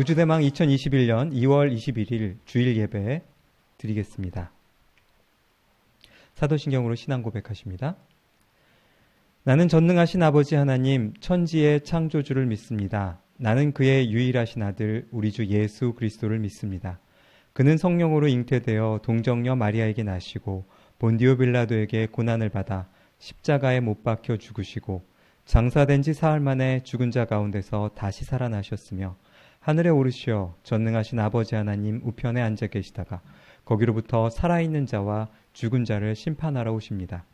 구주대망 2021년 2월 21일 주일 예배 드리겠습니다. 사도신경으로 신앙 고백하십니다. 나는 전능하신 아버지 하나님 천지의 창조주를 믿습니다. 나는 그의 유일하신 아들 우리 주 예수 그리스도를 믿습니다. 그는 성령으로 잉태되어 동정녀 마리아에게 나시고 본디오 빌라도에게 고난을 받아 십자가에 못 박혀 죽으시고 장사된 지 사흘 만에 죽은 자 가운데서 다시 살아나셨으며 하늘에 오르시어 전능하신 아버지 하나님 우편에 앉아 계시다가 거기로부터 살아있는 자와 죽은 자를 심판하러 오십니다.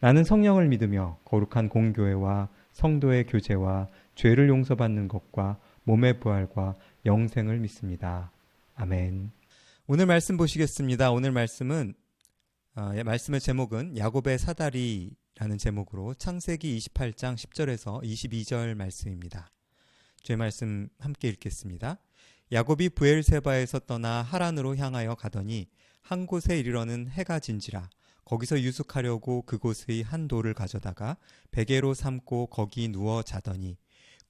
나는 성령을 믿으며 거룩한 공교회와 성도의 교제와 죄를 용서받는 것과 몸의 부활과 영생을 믿습니다. 아멘. 오늘 말씀 보시겠습니다. 오늘 말씀의 제목은 야곱의 사다리라는 제목으로 창세기 28장 10절에서 22절 말씀입니다. 주의 말씀 함께 읽겠습니다. 야곱이 브엘세바에서 떠나 하란으로 향하여 가더니 한 곳에 이르러는 해가 진지라. 거기서 유숙하려고 그곳의 한 돌을 가져다가 베개로 삼고 거기 누워 자더니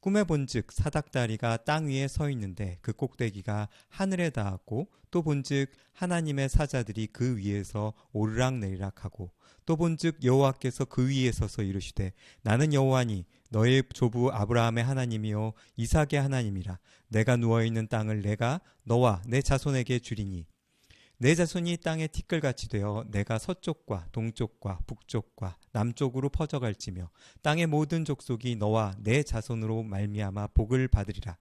꿈에 본즉 사닥다리가 땅 위에 서 있는데 그 꼭대기가 하늘에 닿았고 또 본즉 하나님의 사자들이 그 위에서 오르락내리락하고 또 본즉 여호와께서 그 위에 서서 이르시되 나는 여호와니 너의 조부 아브라함의 하나님이요 이삭의 하나님이라. 내가 누워있는 땅을 내가 너와 내 자손에게 주리니 내 자손이 땅에 티끌같이 되어 내가 서쪽과 동쪽과 북쪽과 남쪽으로 퍼져갈지며 땅의 모든 족속이 너와 내 자손으로 말미암아 복을 받으리라.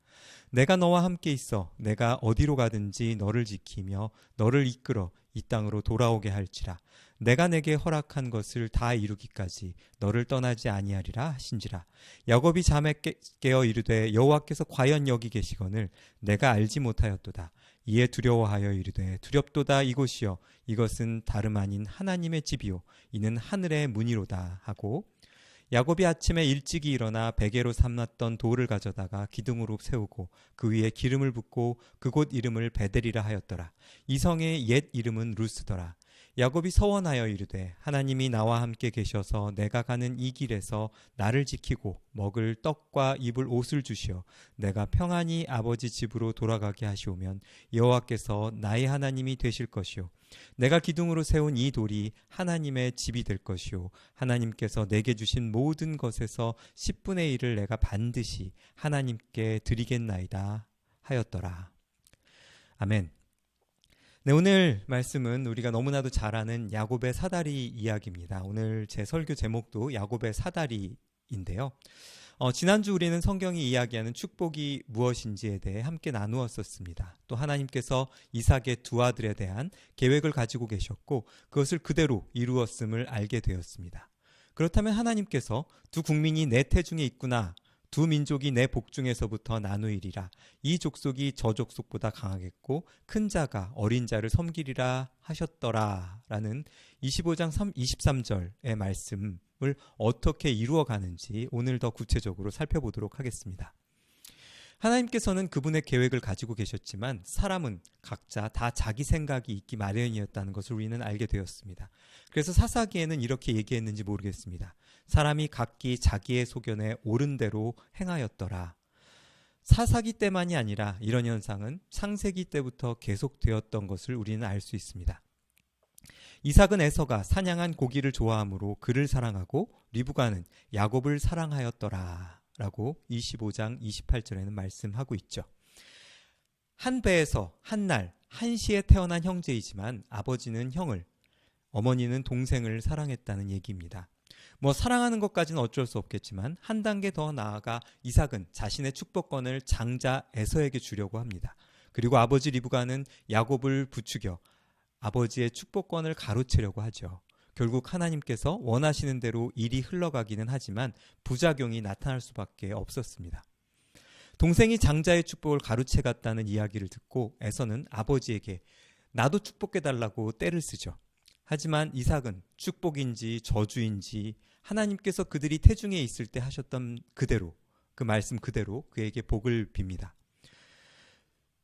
내가 너와 함께 있어 내가 어디로 가든지 너를 지키며 너를 이끌어 이 땅으로 돌아오게 할지라. 내가 내게 허락한 것을 다 이루기까지 너를 떠나지 아니하리라 하신지라. 야곱이 잠에 깨어 이르되 여호와께서 과연 여기 계시거늘 내가 알지 못하였도다. 이에 두려워하여 이르되 두렵도다. 이곳이여 이것은 다름 아닌 하나님의 집이요 이는 하늘의 문이로다 하고 야곱이 아침에 일찍이 일어나 베개로 삼았던 돌을 가져다가 기둥으로 세우고 그 위에 기름을 붓고 그곳 이름을 베델이라 하였더라. 이 성의 옛 이름은 루스더라. 야곱이 서원하여 이르되 하나님이 나와 함께 계셔서 내가 가는 이 길에서 나를 지키고 먹을 떡과 입을 옷을 주시어 내가 평안히 아버지 집으로 돌아가게 하시오면 여호와께서 나의 하나님이 되실 것이요 내가 기둥으로 세운 이 돌이 하나님의 집이 될 것이요 하나님께서 내게 주신 모든 것에서 10분의 1을 내가 반드시 하나님께 드리겠나이다 하였더라. 아멘. 네, 오늘 말씀은 우리가 너무나도 잘 아는 야곱의 사다리 이야기입니다. 오늘 제 설교 제목도 야곱의 사다리인데요. 지난주 우리는 성경이 이야기하는 축복이 무엇인지에 대해 함께 나누었었습니다. 또 하나님께서 이삭의 두 아들에 대한 계획을 가지고 계셨고 그것을 그대로 이루었음을 알게 되었습니다. 그렇다면 하나님께서 두 국민이 내 태중에 있구나, 두 민족이 내 복중에서부터 나누이리라. 이 족속이 저 족속보다 강하겠고 큰 자가 어린 자를 섬기리라 하셨더라 라는 25장 23절의 말씀을 어떻게 이루어가는지 오늘 더 구체적으로 살펴보도록 하겠습니다. 하나님께서는 그분의 계획을 가지고 계셨지만 사람은 각자 다 자기 생각이 있기 마련이었다는 것을 우리는 알게 되었습니다. 그래서 사사기에는 이렇게 얘기했는지 모르겠습니다. 사람이 각기 자기의 소견에 옳은 대로 행하였더라. 사사기 때만이 아니라 이런 현상은 창세기 때부터 계속되었던 것을 우리는 알 수 있습니다. 이삭은 에서가 사냥한 고기를 좋아하므로 그를 사랑하고 리브가는 야곱을 사랑하였더라 라고 25장 28절에는 말씀하고 있죠. 한 배에서 한 날 한시에 태어난 형제이지만 아버지는 형을, 어머니는 동생을 사랑했다는 얘기입니다. 사랑하는 것까지는 어쩔 수 없겠지만 한 단계 더 나아가 이삭은 자신의 축복권을 장자 에서에게 주려고 합니다. 그리고 아버지 리브가는 야곱을 부추겨 아버지의 축복권을 가로채려고 하죠. 결국 하나님께서 원하시는 대로 일이 흘러가기는 하지만 부작용이 나타날 수밖에 없었습니다. 동생이 장자의 축복을 가로채갔다는 이야기를 듣고 에서는 아버지에게 나도 축복해달라고 떼를 쓰죠. 하지만 이삭은 축복인지 저주인지 하나님께서 그들이 태중에 있을 때 하셨던 그대로, 그 말씀 그대로 그에게 복을 빕니다.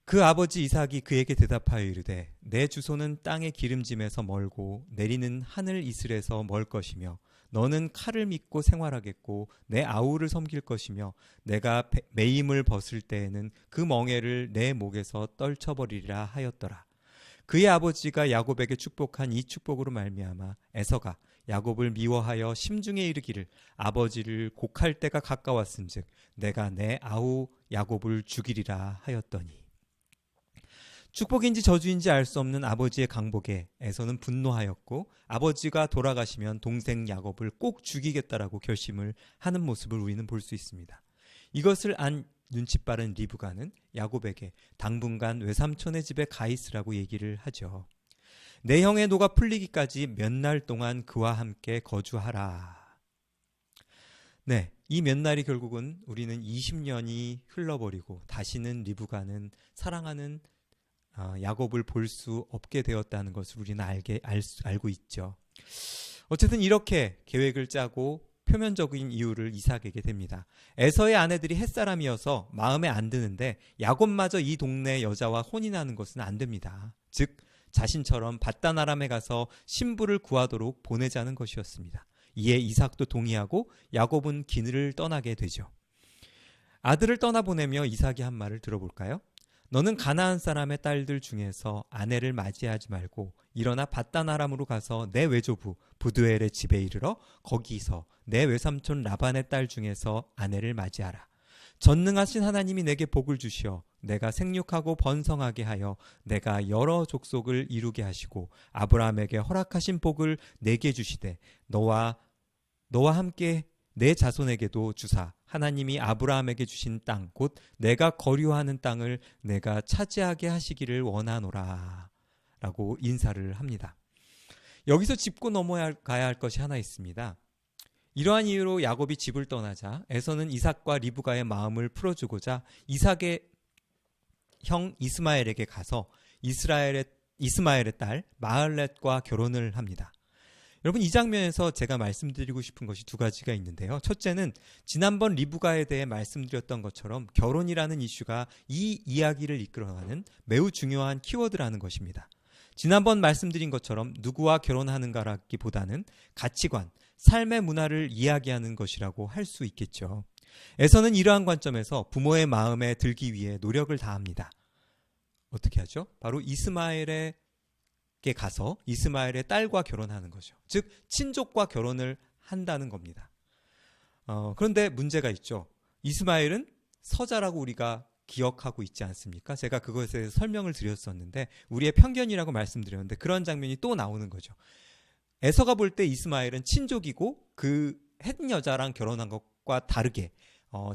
그 아버지 이삭이 그에게 대답하여 이르되 내 주소는 땅의 기름짐에서 멀고 내리는 하늘 이슬에서 멀 것이며 너는 칼을 믿고 생활하겠고 내 아우를 섬길 것이며 내가 매임을 벗을 때에는 그 멍에를 내 목에서 떨쳐버리리라 하였더라. 그의 아버지가 야곱에게 축복한 이 축복으로 말미암아 에서가 야곱을 미워하여 심중에 이르기를 아버지를 곡할 때가 가까웠은즉 내가 내 아우 야곱을 죽이리라 하였더니. 축복인지 저주인지 알 수 없는 아버지의 강복에 에서는 분노하였고 아버지가 돌아가시면 동생 야곱을 꼭 죽이겠다라고 결심을 하는 모습을 우리는 볼 수 있습니다. 이것을 안 눈치 빠른 리브가는 야곱에게 당분간 외삼촌의 집에 가 있으라고 얘기를 하죠. 내 형의 노가 풀리기까지 몇 날 동안 그와 함께 거주하라. 네, 이 몇 날이 결국은 우리는 20년이 흘러버리고 다시는 리브가는 사랑하는 야곱을 볼 수 없게 되었다는 것을 우리는 알고 있죠. 어쨌든 이렇게 계획을 짜고 표면적인 이유를 이삭에게 됩니다. 에서의 아내들이 햇사람이어서 마음에 안 드는데 야곱마저 이 동네 여자와 혼인하는 것은 안 됩니다. 즉 자신처럼 밧단 아람에 가서 신부를 구하도록 보내자는 것이었습니다. 이에 이삭도 동의하고 야곱은 기늘을 떠나게 되죠. 아들을 떠나보내며 이삭이 한 말을 들어볼까요? 너는 가나안 사람의 딸들 중에서 아내를 맞이하지 말고 일어나 밧단 아람으로 가서 내 외조부 부두엘의 집에 이르러 거기서 내 외삼촌 라반의 딸 중에서 아내를 맞이하라. 전능하신 하나님이 내게 복을 주시어 내가 생육하고 번성하게 하여 내가 여러 족속을 이루게 하시고 아브라함에게 허락하신 복을 내게 주시되 너와 함께 내 자손에게도 주사 하나님이 아브라함에게 주신 땅 곧 내가 거류하는 땅을 내가 차지하게 하시기를 원하노라 라고 인사를 합니다. 여기서 짚고 넘어가야 할 것이 하나 있습니다. 이러한 이유로 야곱이 집을 떠나자 에서는 이삭과 리브가의 마음을 풀어주고자 이삭의 형 이스마엘에게 가서 이스마엘의 딸 마을렛과 결혼을 합니다. 여러분, 이 장면에서 제가 말씀드리고 싶은 것이 두 가지가 있는데요. 첫째는 지난번 리브가에 대해 말씀드렸던 것처럼 결혼이라는 이슈가 이 이야기를 이끌어가는 매우 중요한 키워드라는 것입니다. 지난번 말씀드린 것처럼 누구와 결혼하는가라기보다는 가치관, 삶의 문화를 이야기하는 것이라고 할 수 있겠죠. 에서는 이러한 관점에서 부모의 마음에 들기 위해 노력을 다합니다. 어떻게 하죠? 바로 이스마엘에게 가서 이스마엘의 딸과 결혼하는 거죠. 즉 친족과 결혼을 한다는 겁니다. 그런데 문제가 있죠. 이스마엘은 서자라고 우리가 기억하고 있지 않습니까? 제가 그것에 대해서 설명을 드렸었는데 우리의 편견이라고 말씀드렸는데 그런 장면이 또 나오는 거죠. 에서가 볼 때 이스마엘은 친족이고 그 햇 여자랑 결혼한 것과 다르게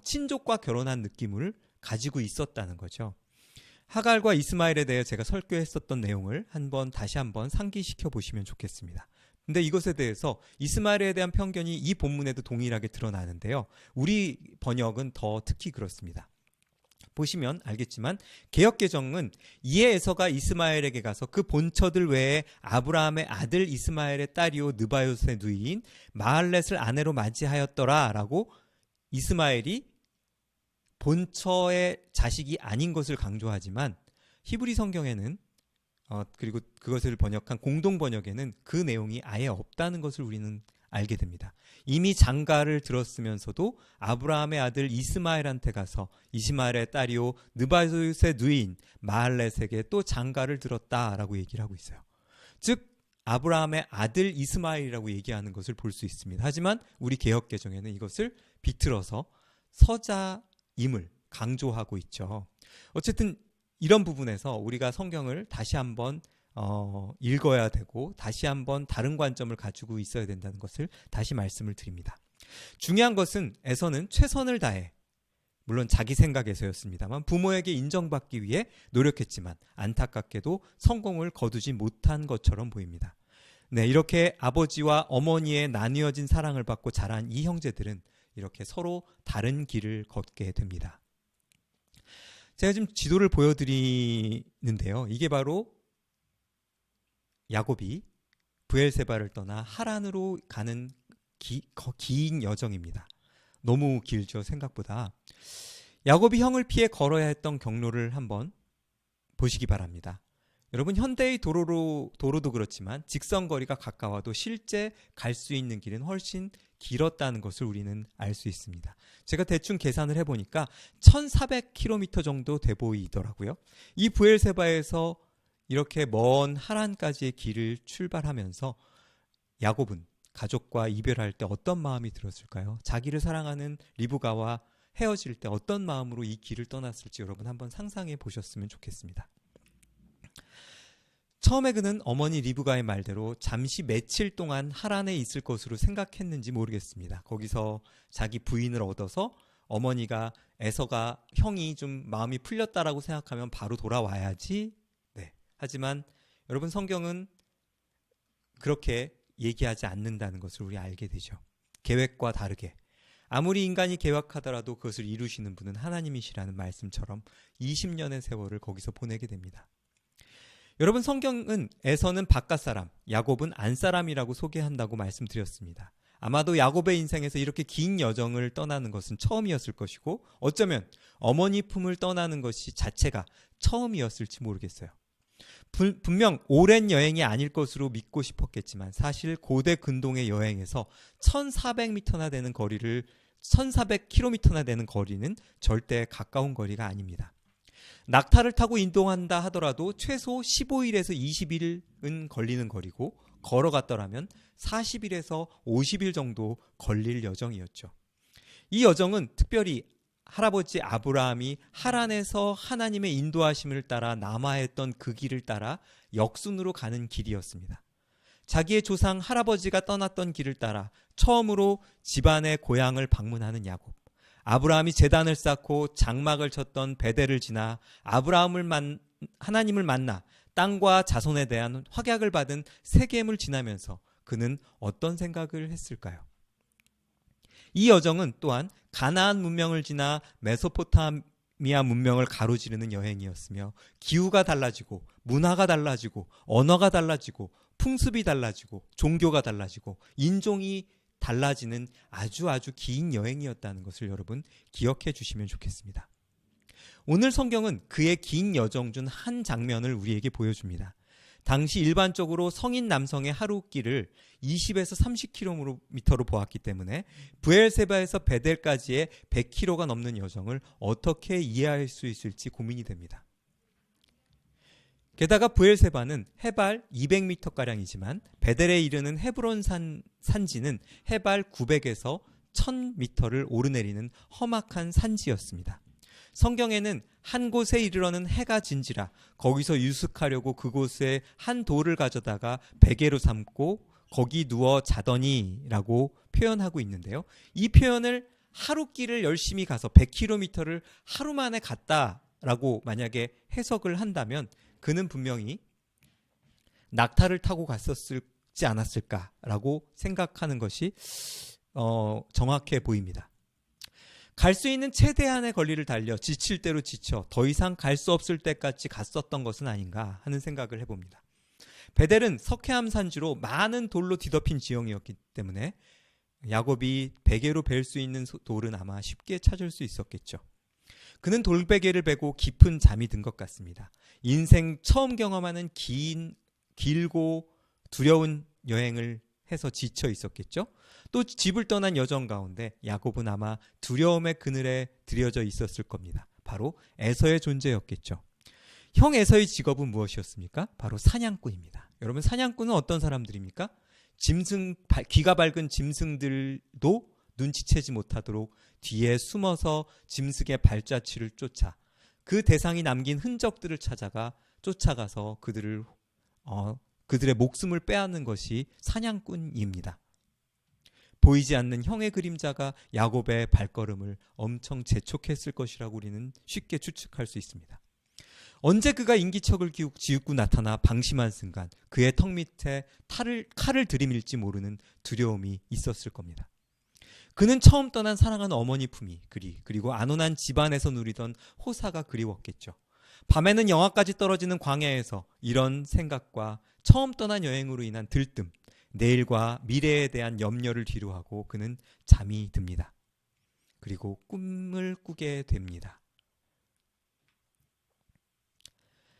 친족과 결혼한 느낌을 가지고 있었다는 거죠. 하갈과 이스마엘에 대해 제가 설교했었던 내용을 다시 한번 상기시켜 보시면 좋겠습니다. 근데 이것에 대해서 이스마엘에 대한 편견이 이 본문에도 동일하게 드러나는데요. 우리 번역은 더 특히 그렇습니다. 보시면 알겠지만 개역개정은 이에 에서가 이스마엘에게 가서 그 본처들 외에 아브라함의 아들 이스마엘의 딸이요 느바요스의 누이인 마할렛을 아내로 맞이하였더라 라고 이스마엘이 본처의 자식이 아닌 것을 강조하지만 히브리 성경에는 그리고 그것을 번역한 공동 번역에는 그 내용이 아예 없다는 것을 우리는 알게 됩니다. 이미 장가를 들었으면서도 아브라함의 아들 이스마엘한테 가서 이스마엘의 딸이요 느바요스의 누이인 마할렛에게 또 장가를 들었다라고 얘기를 하고 있어요. 즉 아브라함의 아들 이스마엘이라고 얘기하는 것을 볼 수 있습니다. 하지만 우리 개역개정에는 이것을 비틀어서 서자임을 강조하고 있죠. 어쨌든 이런 부분에서 우리가 성경을 다시 한번 읽어야 되고 다시 한번 다른 관점을 가지고 있어야 된다는 것을 다시 말씀을 드립니다. 중요한 것은 에서는 최선을 다해 물론 자기 생각에서였습니다만 부모에게 인정받기 위해 노력했지만 안타깝게도 성공을 거두지 못한 것처럼 보입니다. 네, 이렇게 아버지와 어머니의 나뉘어진 사랑을 받고 자란 이 형제들은 이렇게 서로 다른 길을 걷게 됩니다. 제가 지금 지도를 보여드리는데요. 이게 바로 야곱이 브엘세바를 떠나 하란으로 가는 긴 여정입니다. 너무 길죠, 생각보다. 야곱이 형을 피해 걸어야 했던 경로를 한번 보시기 바랍니다. 여러분, 현대의 도로도 그렇지만 직선거리가 가까워도 실제 갈 수 있는 길은 훨씬 길었다는 것을 우리는 알 수 있습니다. 제가 대충 계산을 해보니까 1400km 정도 돼 보이더라고요. 이 브엘세바에서 이렇게 먼 하란까지의 길을 출발하면서 야곱은 가족과 이별할 때 어떤 마음이 들었을까요? 자기를 사랑하는 리브가와 헤어질 때 어떤 마음으로 이 길을 떠났을지 여러분 한번 상상해 보셨으면 좋겠습니다. 처음에 그는 어머니 리브가의 말대로 잠시 며칠 동안 하란에 있을 것으로 생각했는지 모르겠습니다. 거기서 자기 부인을 얻어서 어머니가 에서가 형이 좀 마음이 풀렸다라고 생각하면 바로 돌아와야지. 네. 하지만 여러분, 성경은 그렇게 얘기하지 않는다는 것을 우리 알게 되죠. 계획과 다르게 아무리 인간이 계획하더라도 그것을 이루시는 분은 하나님이시라는 말씀처럼 20년의 세월을 거기서 보내게 됩니다. 여러분, 성경은 에서는 바깥 사람, 야곱은 안 사람이라고 소개한다고 말씀드렸습니다. 아마도 야곱의 인생에서 이렇게 긴 여정을 떠나는 것은 처음이었을 것이고 어쩌면 어머니 품을 떠나는 것이 자체가 처음이었을지 모르겠어요. 분명 오랜 여행이 아닐 것으로 믿고 싶었겠지만 사실 고대 근동의 여행에서 1400m나 되는 거리를 1400km나 되는 거리는 절대 가까운 거리가 아닙니다. 낙타를 타고 이동한다 하더라도 최소 15일에서 20일은 걸리는 거리고 걸어갔더라면 40일에서 50일 정도 걸릴 여정이었죠. 이 여정은 특별히 할아버지 아브라함이 하란에서 하나님의 인도하심을 따라 남아했던 그 길을 따라 역순으로 가는 길이었습니다. 자기의 조상 할아버지가 떠났던 길을 따라 처음으로 집안의 고향을 방문하는 야곱. 아브라함이 제단을 쌓고 장막을 쳤던 베델을 지나 하나님을 만나 땅과 자손에 대한 확약을 받은 세겜을 지나면서 그는 어떤 생각을 했을까요? 이 여정은 또한 가나안 문명을 지나 메소포타미아 문명을 가로지르는 여행이었으며 기후가 달라지고 문화가 달라지고 언어가 달라지고 풍습이 달라지고 종교가 달라지고 인종이 달라지는 아주 긴 여행이었다는 것을 여러분 기억해 주시면 좋겠습니다. 오늘 성경은 그의 긴 여정 중 한 장면을 우리에게 보여줍니다. 당시 일반적으로 성인 남성의 하루길을 20에서 30km로 보았기 때문에 브엘세바에서 베델까지의 100km가 넘는 여정을 어떻게 이해할 수 있을지 고민이 됩니다. 게다가 브엘세바는 해발 200m가량이지만 베델에 이르는 헤브론 산지는 해발 900에서 1000m를 오르내리는 험악한 산지였습니다. 성경에는 한 곳에 이르러는 해가 진지라 거기서 유숙하려고 그곳에 한 돌을 가져다가 베개로 삼고 거기 누워 자더니 라고 표현하고 있는데요. 이 표현을 하루길을 열심히 가서 100km를 하루 만에 갔다라고 만약에 해석을 한다면 그는 분명히 낙타를 타고 갔었지 않았을까라고 생각하는 것이 정확해 보입니다. 갈 수 있는 최대한의 거리를 달려 지칠 대로 지쳐 더 이상 갈 수 없을 때까지 갔었던 것은 아닌가 하는 생각을 해봅니다. 베델은 석회암 산지로 많은 돌로 뒤덮인 지형이었기 때문에 야곱이 베개로 벨 수 있는 돌은 아마 쉽게 찾을 수 있었겠죠. 그는 돌베개를 베고 깊은 잠이 든 것 같습니다. 인생 처음 경험하는 길고 두려운 여행을 해서 지쳐 있었겠죠. 또 집을 떠난 여정 가운데 야곱은 아마 두려움의 그늘에 들여져 있었을 겁니다. 바로 에서의 존재였겠죠. 형 에서의 직업은 무엇이었습니까? 바로 사냥꾼입니다. 여러분, 사냥꾼은 어떤 사람들입니까? 귀가 밝은 짐승들도 눈치채지 못하도록 뒤에 숨어서 짐승의 발자취를 쫓아 그 대상이 남긴 흔적들을 쫓아가서 그들의 목숨을 빼앗는 것이 사냥꾼입니다. 보이지 않는 형의 그림자가 야곱의 발걸음을 엄청 재촉했을 것이라고 우리는 쉽게 추측할 수 있습니다. 언제 그가 인기척을 쥐고 나타나 방심한 순간 그의 턱 밑에 칼을 들이밀지 모르는 두려움이 있었을 겁니다. 그는 처음 떠난 사랑하는 어머니 품이 그리고 안온한 집안에서 누리던 호사가 그리웠겠죠. 밤에는 영하까지 떨어지는 광야에서 이런 생각과 처음 떠난 여행으로 인한 들뜸, 내일과 미래에 대한 염려를 뒤로하고 그는 잠이 듭니다. 그리고 꿈을 꾸게 됩니다.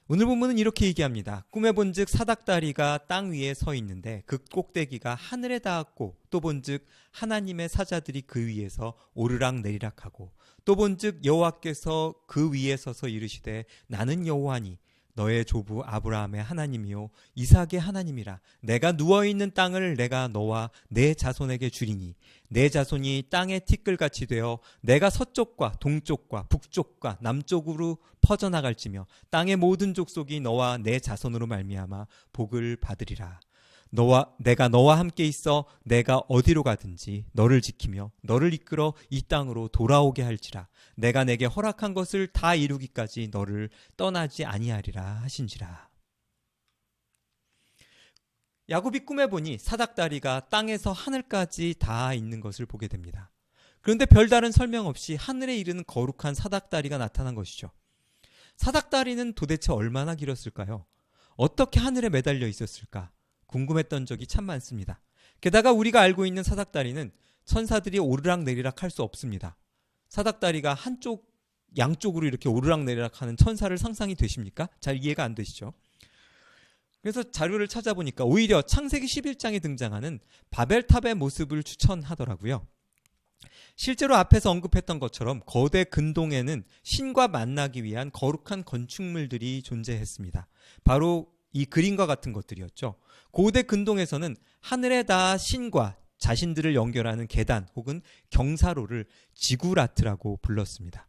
오늘 본문은 이렇게 얘기합니다. 꿈에 본즉 사닥다리가 땅 위에 서 있는데 그 꼭대기가 하늘에 닿았고 또 본즉 하나님의 사자들이 그 위에서 오르락 내리락하고 또 본즉 여호와께서 그 위에 서서 이르시되 나는 여호와니 너의 조부 아브라함의 하나님이요 이삭의 하나님이라. 내가 누워있는 땅을 내가 너와 내 자손에게 주리니 내 자손이 땅의 티끌같이 되어 내가 서쪽과 동쪽과 북쪽과 남쪽으로 퍼져나갈지며 땅의 모든 족속이 너와 내 자손으로 말미암아 복을 받으리라. 내가 너와 함께 있어 내가 어디로 가든지 너를 지키며 너를 이끌어 이 땅으로 돌아오게 할지라. 내가 내게 허락한 것을 다 이루기까지 너를 떠나지 아니하리라 하신지라. 야곱이 꿈에 보니 사닥다리가 땅에서 하늘까지 닿아 있는 것을 보게 됩니다. 그런데 별다른 설명 없이 하늘에 이르는 거룩한 사닥다리가 나타난 것이죠. 사닥다리는 도대체 얼마나 길었을까요? 어떻게 하늘에 매달려 있었을까? 궁금했던 적이 참 많습니다. 게다가 우리가 알고 있는 사닥다리는 천사들이 오르락 내리락 할 수 없습니다. 사닥다리가 양쪽으로 이렇게 오르락 내리락 하는 천사를 상상이 되십니까? 잘 이해가 안 되시죠? 그래서 자료를 찾아보니까 오히려 창세기 11장에 등장하는 바벨탑의 모습을 추천하더라고요. 실제로 앞에서 언급했던 것처럼 거대 근동에는 신과 만나기 위한 거룩한 건축물들이 존재했습니다. 바로 이 그림과 같은 것들이었죠. 고대 근동에서는 하늘에 닿아 신과 자신들을 연결하는 계단 혹은 경사로를 지구라트라고 불렀습니다.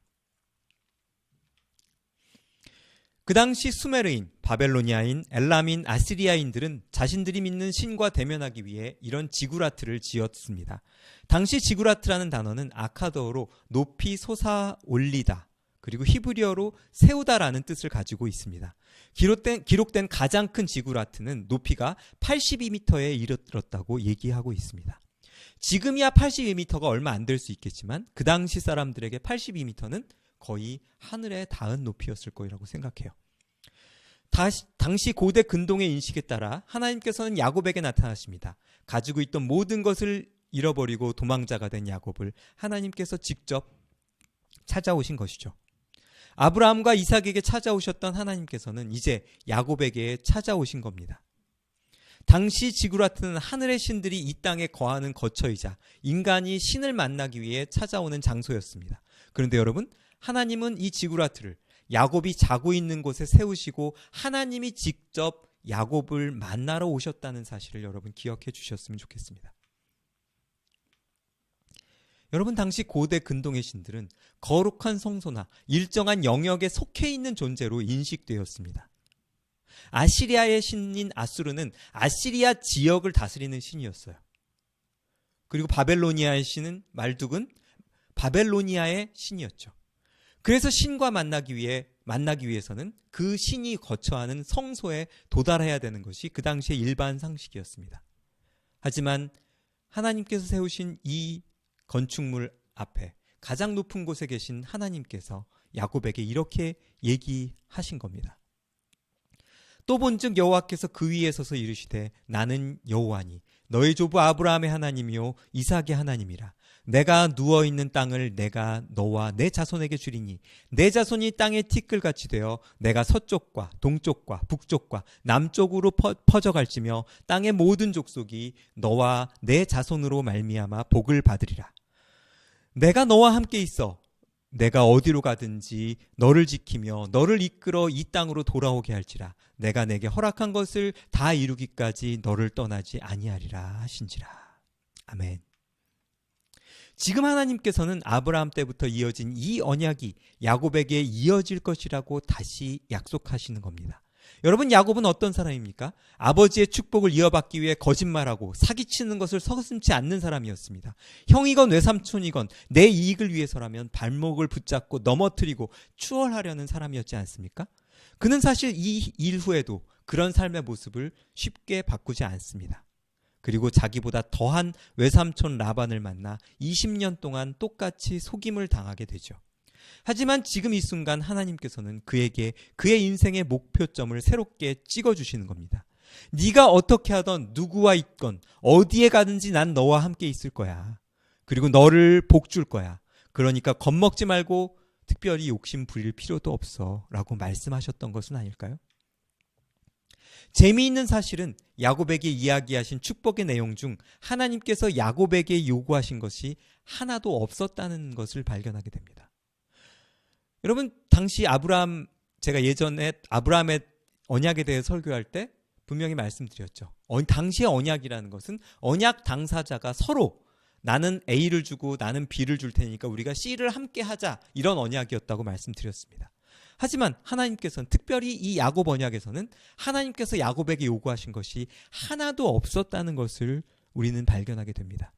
그 당시 수메르인, 바벨로니아인, 엘람인, 아시리아인들은 자신들이 믿는 신과 대면하기 위해 이런 지구라트를 지었습니다. 당시 지구라트라는 단어는 아카더어로 높이 솟아 올리다, 그리고 히브리어로 세우다라는 뜻을 가지고 있습니다. 기록된 가장 큰 지구라트는 높이가 82m에 이르렀다고 얘기하고 있습니다. 지금이야 82m가 얼마 안 될 수 있겠지만 그 당시 사람들에게 82m는 거의 하늘에 닿은 높이였을 거라고 생각해요. 당시 고대 근동의 인식에 따라 하나님께서는 야곱에게 나타나십니다. 가지고 있던 모든 것을 잃어버리고 도망자가 된 야곱을 하나님께서 직접 찾아오신 것이죠. 아브라함과 이삭에게 찾아오셨던 하나님께서는 이제 야곱에게 찾아오신 겁니다. 당시 지구라트는 하늘의 신들이 이 땅에 거하는 거처이자 인간이 신을 만나기 위해 찾아오는 장소였습니다. 그런데 여러분, 하나님은 이 지구라트를 야곱이 자고 있는 곳에 세우시고 하나님이 직접 야곱을 만나러 오셨다는 사실을 여러분 기억해 주셨으면 좋겠습니다. 여러분, 당시 고대 근동의 신들은 거룩한 성소나 일정한 영역에 속해 있는 존재로 인식되었습니다. 아시리아의 신인 아수르는 아시리아 지역을 다스리는 신이었어요. 그리고 바벨로니아의 신은 말둑은 바벨로니아의 신이었죠. 그래서 신과 만나기 위해서는 그 신이 거처하는 성소에 도달해야 되는 것이 그 당시의 일반 상식이었습니다. 하지만 하나님께서 세우신 이 건축물 앞에 가장 높은 곳에 계신 하나님께서 야곱에게 이렇게 얘기하신 겁니다. 또 본즉 여호와께서 그 위에 서서 이르시되 나는 여호와니 너의 조부 아브라함의 하나님이요 이삭의 하나님이라. 내가 누워있는 땅을 내가 너와 내 자손에게 주리니 내 자손이 땅의 티끌같이 되어 내가 서쪽과 동쪽과 북쪽과 남쪽으로 퍼져갈지며 땅의 모든 족속이 너와 내 자손으로 말미암아 복을 받으리라. 내가 너와 함께 있어 내가 어디로 가든지 너를 지키며 너를 이끌어 이 땅으로 돌아오게 할지라. 내가 내게 허락한 것을 다 이루기까지 너를 떠나지 아니하리라 하신지라. 아멘. 지금 하나님께서는 아브라함 때부터 이어진 이 언약이 야곱에게 이어질 것이라고 다시 약속하시는 겁니다. 여러분, 야곱은 어떤 사람입니까? 아버지의 축복을 이어받기 위해 거짓말하고 사기치는 것을 서슴지 않는 사람이었습니다. 형이건 외삼촌이건 내 이익을 위해서라면 발목을 붙잡고 넘어뜨리고 추월하려는 사람이었지 않습니까? 그는 사실 이 일 후에도 그런 삶의 모습을 쉽게 바꾸지 않습니다. 그리고 자기보다 더한 외삼촌 라반을 만나 20년 동안 똑같이 속임을 당하게 되죠. 하지만 지금 이 순간 하나님께서는 그에게 그의 인생의 목표점을 새롭게 찍어주시는 겁니다. 네가 어떻게 하던 누구와 있건 어디에 가든지 난 너와 함께 있을 거야. 그리고 너를 복 줄 거야. 그러니까 겁먹지 말고 특별히 욕심 부릴 필요도 없어 라고 말씀하셨던 것은 아닐까요? 재미있는 사실은 야곱에게 이야기하신 축복의 내용 중 하나님께서 야곱에게 요구하신 것이 하나도 없었다는 것을 발견하게 됩니다. 여러분, 당시 제가 예전에 아브라함의 언약에 대해 설교할 때 분명히 말씀드렸죠. 당시의 언약이라는 것은 언약 당사자가 서로 나는 A를 주고 나는 B를 줄 테니까 우리가 C를 함께 하자, 이런 언약이었다고 말씀드렸습니다. 하지만 하나님께서는, 특별히 이 야곱 언약에서는 하나님께서 야곱에게 요구하신 것이 하나도 없었다는 것을 우리는 발견하게 됩니다.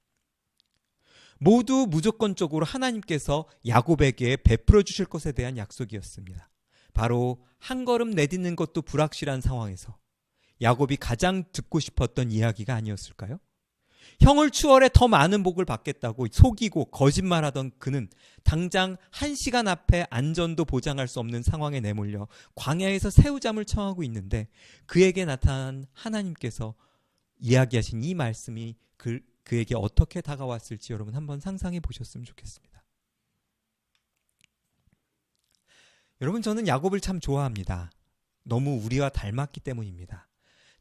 모두 무조건적으로 하나님께서 야곱에게 베풀어 주실 것에 대한 약속이었습니다. 바로 한 걸음 내딛는 것도 불확실한 상황에서 야곱이 가장 듣고 싶었던 이야기가 아니었을까요? 형을 추월해 더 많은 복을 받겠다고 속이고 거짓말하던 그는 당장 1시간 앞에 안전도 보장할 수 없는 상황에 내몰려 광야에서 새우잠을 청하고 있는데, 그에게 나타난 하나님께서 이야기하신 이 말씀이 그에게 어떻게 다가왔을지 여러분 한번 상상해 보셨으면 좋겠습니다. 여러분, 저는 야곱을 참 좋아합니다. 너무 우리와 닮았기 때문입니다.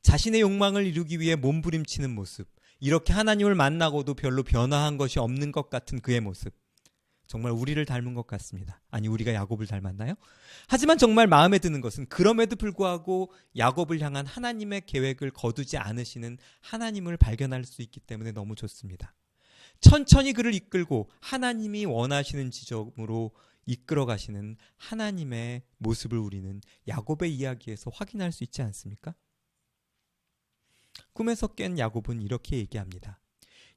자신의 욕망을 이루기 위해 몸부림치는 모습, 이렇게 하나님을 만나고도 별로 변화한 것이 없는 것 같은 그의 모습, 정말 우리를 닮은 것 같습니다. 아니, 우리가 야곱을 닮았나요? 하지만 정말 마음에 드는 것은 그럼에도 불구하고 야곱을 향한 하나님의 계획을 거두지 않으시는 하나님을 발견할 수 있기 때문에 너무 좋습니다. 천천히 그를 이끌고 하나님이 원하시는 지점으로 이끌어 가시는 하나님의 모습을 우리는 야곱의 이야기에서 확인할 수 있지 않습니까? 꿈에서 깬 야곱은 이렇게 얘기합니다.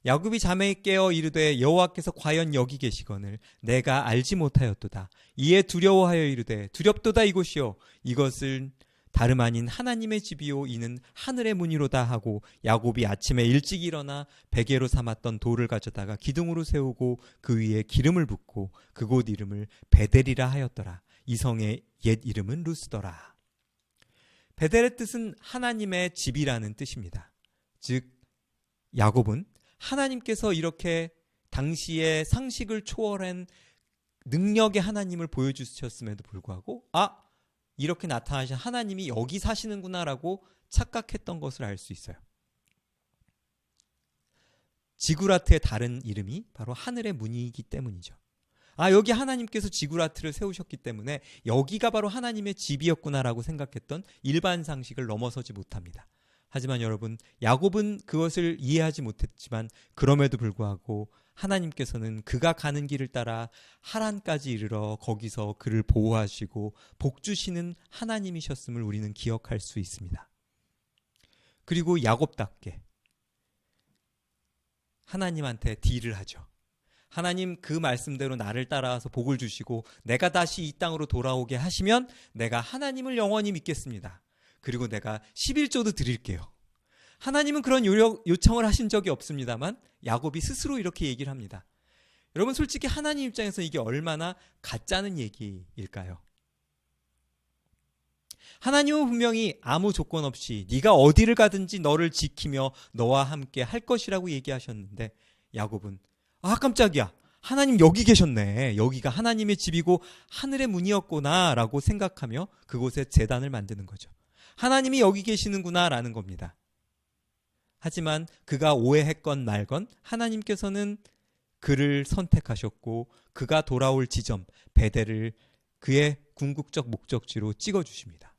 야곱이 잠에 깨어 이르되 여호와께서 과연 여기 계시거늘 내가 알지 못하였도다. 이에 두려워하여 이르되 두렵도다 이곳이요 이것은 다름 아닌 하나님의 집이요 이는 하늘의 문이로다 하고, 야곱이 아침에 일찍 일어나 베개로 삼았던 돌을 가져다가 기둥으로 세우고 그 위에 기름을 붓고 그곳 이름을 베델이라 하였더라. 이 성의 옛 이름은 루스더라. 베델의 뜻은 하나님의 집이라는 뜻입니다. 즉 야곱은 하나님께서 이렇게 당시의 상식을 초월한 능력의 하나님을 보여주셨음에도 불구하고 이렇게 나타나신 하나님이 여기 사시는구나라고 착각했던 것을 알 수 있어요. 지구라트의 다른 이름이 바로 하늘의 문이기 때문이죠. 여기 하나님께서 지구라트를 세우셨기 때문에 여기가 바로 하나님의 집이었구나라고 생각했던 일반 상식을 넘어서지 못합니다. 하지만 여러분, 야곱은 그것을 이해하지 못했지만 그럼에도 불구하고 하나님께서는 그가 가는 길을 따라 하란까지 이르러 거기서 그를 보호하시고 복 주시는 하나님이셨음을 우리는 기억할 수 있습니다. 그리고 야곱답게 하나님한테 딜을 하죠. 하나님, 그 말씀대로 나를 따라와서 복을 주시고 내가 다시 이 땅으로 돌아오게 하시면 내가 하나님을 영원히 믿겠습니다. 그리고 내가 11조도 드릴게요. 하나님은 그런 요청을 하신 적이 없습니다만 야곱이 스스로 이렇게 얘기를 합니다. 여러분, 솔직히 하나님 입장에서 이게 얼마나 가짜는 얘기일까요? 하나님은 분명히 아무 조건 없이 네가 어디를 가든지 너를 지키며 너와 함께 할 것이라고 얘기하셨는데, 야곱은 깜짝이야, 하나님 여기 계셨네, 여기가 하나님의 집이고 하늘의 문이었구나 라고 생각하며 그곳에 제단을 만드는 거죠. 하나님이 여기 계시는구나 라는 겁니다. 하지만 그가 오해했건 말건 하나님께서는 그를 선택하셨고 그가 돌아올 지점 베델을 그의 궁극적 목적지로 찍어주십니다.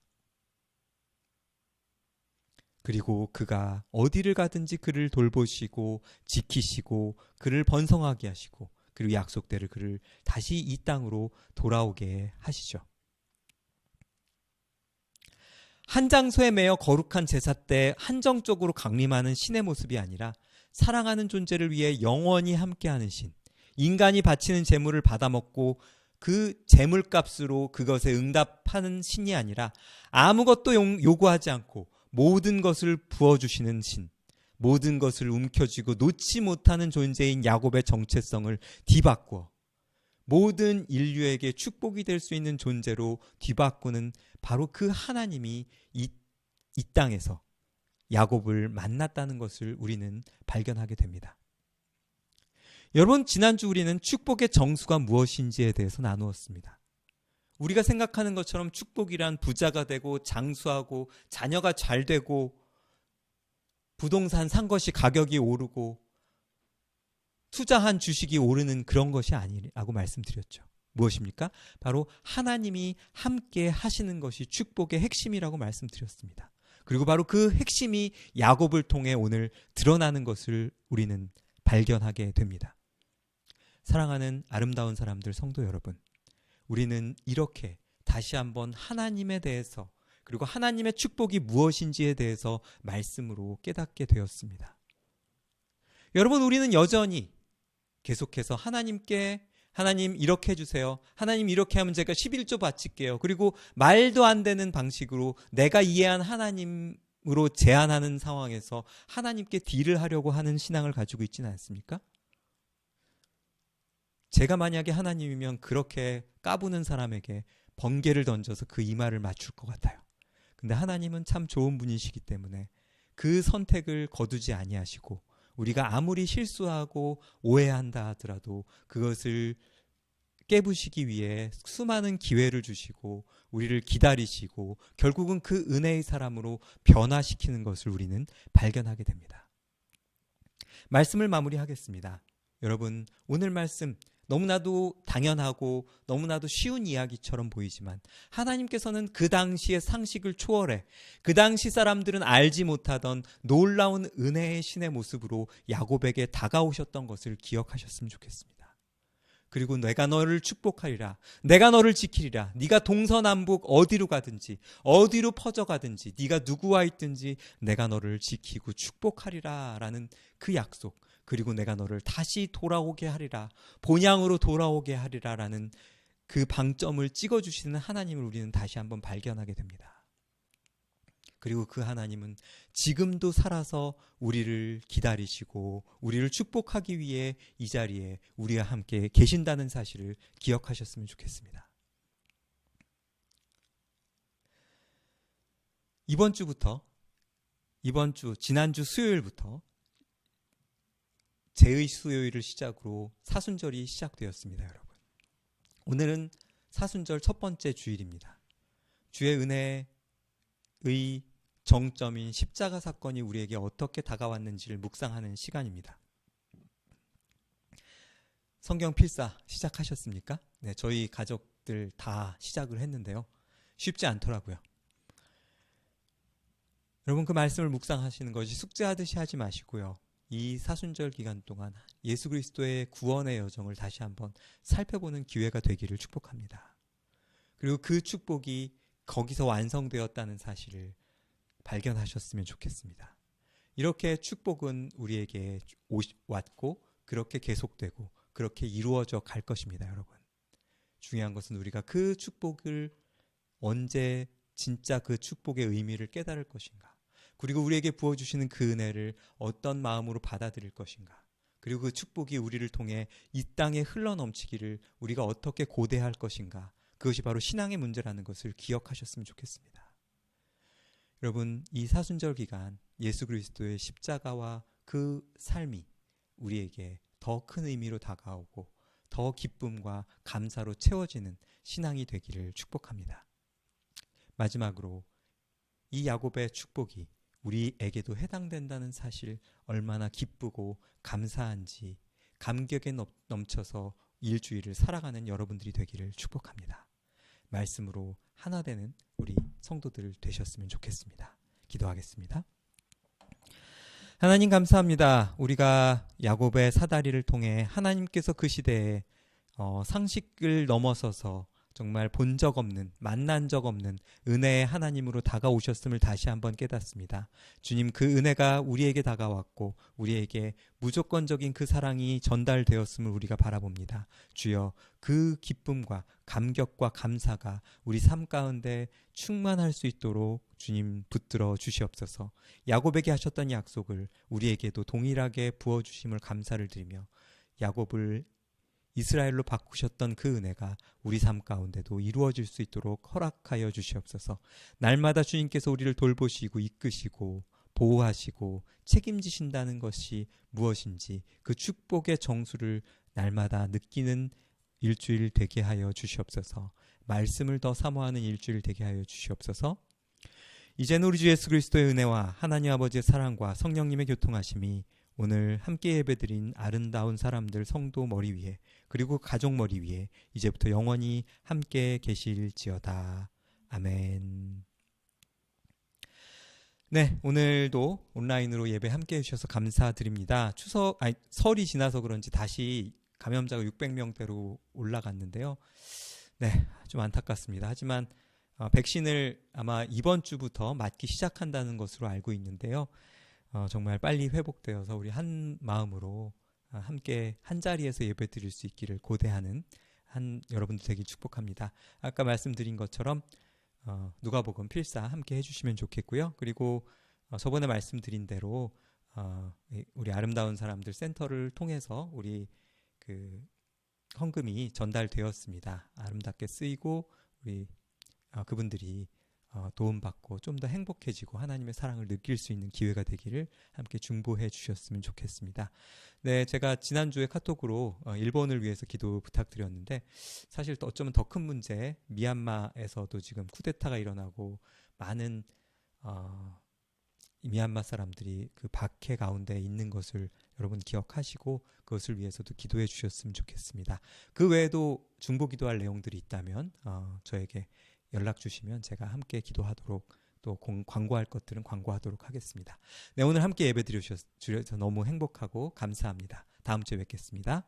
그리고 그가 어디를 가든지 그를 돌보시고 지키시고 그를 번성하게 하시고 그리고 약속대로 그를 다시 이 땅으로 돌아오게 하시죠. 한 장소에 매여 거룩한 제사 때 한정적으로 강림하는 신의 모습이 아니라 사랑하는 존재를 위해 영원히 함께하는 신, 인간이 바치는 제물을 받아먹고 그 제물값으로 그것에 응답하는 신이 아니라 아무것도 요구하지 않고 모든 것을 부어주시는 신, 모든 것을 움켜쥐고 놓지 못하는 존재인 야곱의 정체성을 뒤바꾸어 모든 인류에게 축복이 될 수 있는 존재로 뒤바꾸는 바로 그 하나님이 이 땅에서 야곱을 만났다는 것을 우리는 발견하게 됩니다. 여러분, 지난주 우리는 축복의 정수가 무엇인지에 대해서 나누었습니다. 우리가 생각하는 것처럼 축복이란 부자가 되고 장수하고 자녀가 잘 되고 부동산 산 것이 가격이 오르고 투자한 주식이 오르는 그런 것이 아니라고 말씀드렸죠. 무엇입니까? 바로 하나님이 함께 하시는 것이 축복의 핵심이라고 말씀드렸습니다. 그리고 바로 그 핵심이 야곱을 통해 오늘 드러나는 것을 우리는 발견하게 됩니다. 사랑하는 아름다운 사람들, 성도 여러분, 우리는 이렇게 다시 한번 하나님에 대해서 그리고 하나님의 축복이 무엇인지에 대해서 말씀으로 깨닫게 되었습니다. 여러분, 우리는 여전히 계속해서 하나님께 하나님 이렇게 해주세요. 하나님 이렇게 하면 제가 11조 바칠게요. 그리고 말도 안 되는 방식으로 내가 이해한 하나님으로 제안하는 상황에서 하나님께 딜을 하려고 하는 신앙을 가지고 있지는 않습니까? 제가 만약에 하나님이면 그렇게 까부는 사람에게 번개를 던져서 그 이마를 맞출 것 같아요. 근데 하나님은 참 좋은 분이시기 때문에 그 선택을 거두지 아니하시고 우리가 아무리 실수하고 오해한다 하더라도 그것을 깨부시기 위해 수많은 기회를 주시고 우리를 기다리시고 결국은 그 은혜의 사람으로 변화시키는 것을 우리는 발견하게 됩니다. 말씀을 마무리하겠습니다. 여러분, 오늘 말씀 너무나도 당연하고 너무나도 쉬운 이야기처럼 보이지만 하나님께서는 그 당시의 상식을 초월해 그 당시 사람들은 알지 못하던 놀라운 은혜의 신의 모습으로 야곱에게 다가오셨던 것을 기억하셨으면 좋겠습니다. 그리고 내가 너를 축복하리라, 내가 너를 지키리라, 네가 동서남북 어디로 가든지 어디로 퍼져가든지 네가 누구와 있든지 내가 너를 지키고 축복하리라 라는 그 약속, 그리고 내가 너를 다시 돌아오게 하리라, 본향으로 돌아오게 하리라 라는 그 방점을 찍어주시는 하나님을 우리는 다시 한번 발견하게 됩니다. 그리고 그 하나님은 지금도 살아서 우리를 기다리시고 우리를 축복하기 위해 이 자리에 우리와 함께 계신다는 사실을 기억하셨으면 좋겠습니다. 지난주 수요일부터 제의 수요일을 시작으로 사순절이 시작되었습니다, 여러분. 오늘은 사순절 첫 번째 주일입니다. 주의 은혜의 정점인 십자가 사건이 우리에게 어떻게 다가왔는지를 묵상하는 시간입니다. 성경 필사 시작하셨습니까? 네, 저희 가족들 다 시작을 했는데요. 쉽지 않더라고요. 여러분, 그 말씀을 묵상하시는 것이 숙제하듯이 하지 마시고요. 이 사순절 기간 동안 예수 그리스도의 구원의 여정을 다시 한번 살펴보는 기회가 되기를 축복합니다. 그리고 그 축복이 거기서 완성되었다는 사실을 발견하셨으면 좋겠습니다. 이렇게 축복은 우리에게 왔고 그렇게 계속되고 그렇게 이루어져 갈 것입니다, 여러분. 중요한 것은 우리가 그 축복을 언제 진짜 그 축복의 의미를 깨달을 것인가, 그리고 우리에게 부어주시는 그 은혜를 어떤 마음으로 받아들일 것인가, 그리고 그 축복이 우리를 통해 이 땅에 흘러넘치기를 우리가 어떻게 고대할 것인가, 그것이 바로 신앙의 문제라는 것을 기억하셨으면 좋겠습니다. 여러분, 이 사순절 기간 예수 그리스도의 십자가와 그 삶이 우리에게 더 큰 의미로 다가오고 더 기쁨과 감사로 채워지는 신앙이 되기를 축복합니다. 마지막으로 이 야곱의 축복이 우리에게도 해당된다는 사실, 얼마나 기쁘고 감사한지 감격에 넘쳐서 일주일을 살아가는 여러분들이 되기를 축복합니다. 말씀으로 하나 되는 우리 성도들 되셨으면 좋겠습니다. 기도하겠습니다. 하나님 감사합니다. 우리가 야곱의 사다리를 통해 하나님께서 그 시대에 상식을 넘어서서 정말 본 적 없는, 만난 적 없는 은혜의 하나님으로 다가오셨음을 다시 한번 깨닫습니다. 주님, 그 은혜가 우리에게 다가왔고 우리에게 무조건적인 그 사랑이 전달되었음을 우리가 바라봅니다. 주여, 그 기쁨과 감격과 감사가 우리 삶 가운데 충만할 수 있도록 주님 붙들어 주시옵소서. 야곱에게 하셨던 약속을 우리에게도 동일하게 부어주심을 감사를 드리며 야곱을 이스라엘로 바꾸셨던 그 은혜가 우리 삶 가운데도 이루어질 수 있도록 허락하여 주시옵소서. 날마다 주님께서 우리를 돌보시고 이끄시고 보호하시고 책임지신다는 것이 무엇인지 그 축복의 정수를 날마다 느끼는 일주일 되게 하여 주시옵소서. 말씀을 더 사모하는 일주일 되게 하여 주시옵소서. 이제는 우리 주 예수 그리스도의 은혜와 하나님 아버지의 사랑과 성령님의 교통하심이 오늘 함께 예배드린 아름다운 사람들 성도 머리 위에 그리고 가족 머리 위에 이제부터 영원히 함께 계실지어다. 아멘. 네, 오늘도 온라인으로 예배 함께 해주셔서 감사드립니다. 설이 지나서 그런지 다시 감염자가 600명대로 올라갔는데요. 네, 좀 안타깝습니다. 하지만 백신을 아마 이번 주부터 맞기 시작한다는 것으로 알고 있는데요. 정말 빨리 회복되어서 우리 한 마음으로 함께 한 자리에서 예배 드릴 수 있기를 고대하는 여러분들 되길 축복합니다. 아까 말씀드린 것처럼 누가복음 필사 함께 해주시면 좋겠고요. 그리고 저번에 말씀드린 대로 우리 아름다운 사람들 센터를 통해서 우리 그 헌금이 전달되었습니다. 아름답게 쓰이고 우리 그분들이 도움받고 좀 더 행복해지고 하나님의 사랑을 느낄 수 있는 기회가 되기를 함께 중보해 주셨으면 좋겠습니다. 네, 제가 지난주에 카톡으로 일본을 위해서 기도 부탁드렸는데 사실 어쩌면 더 큰 문제 미얀마에서도 지금 쿠데타가 일어나고 많은 미얀마 사람들이 그 박해 가운데 있는 것을 여러분 기억하시고 그것을 위해서도 기도해 주셨으면 좋겠습니다. 그 외에도 중보 기도할 내용들이 있다면 저에게 연락 주시면 제가 함께 기도하도록 또 광고할 것들은 광고하도록 하겠습니다. 네, 오늘 함께 예배 드려주셔서 너무 행복하고 감사합니다. 다음 주에 뵙겠습니다.